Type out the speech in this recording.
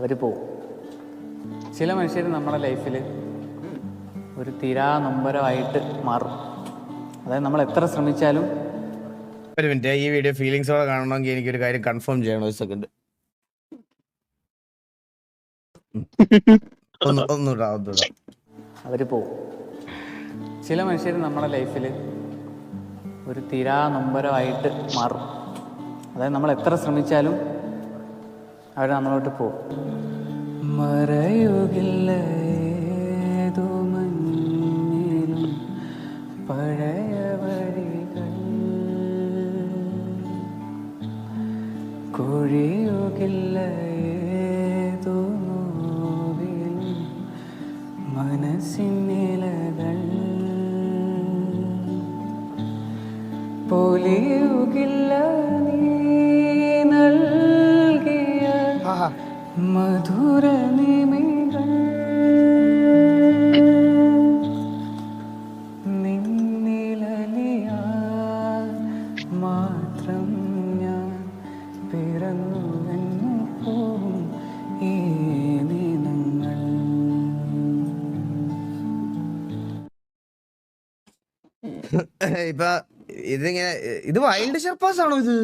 അവർ പോവും. ചില മനുഷ്യർ നമ്മുടെ ലൈഫിൽ ഒരു തീരാ നൊമ്പരമായിട്ട് മാറും. അതായത് നമ്മൾ എത്ര ശ്രമിച്ചാലും. ഒരു മിനിറ്റ്, ഈ വീഡിയോ ഫീലിങ്സോടെ കാണണമെങ്കിൽ എനിക്കൊരു കാര്യം കൺഫേം ചെയ്യണം. ഒരു സെക്കൻഡ്. ഒന്നുകൂടാ. അവർ പോവും. ചില മനുഷ്യർ നമ്മുടെ ലൈഫിൽ ഒരു തീരാ നൊമ്പരമായിട്ട് മാറും. അതായത് നമ്മൾ എത്ര ശ്രമിച്ചാലും അവർ നമ്മളോട്ട് പോവും. മറയുകില്ല ഏതോ മഞ്ഞിലും പഴയ വഴികൾ, കൊഴിയുകില്ല ഏതോ നോവിലും മനസ്സിനിലകൾ, പൊലിയുകില്ല നീ നൽകിയ മധുര നിമികൾ, നിന്നിലലിയാ മാത്രം ഞാൻ പിറന്നു എന്നു പോവും ഈ ദിനങ്ങൾ. ഇപ്പൊ ഇതിങ്ങനെ ഇത് വൈൽഡ് ഷെർപ്പാസ് ആണോ ഇത്?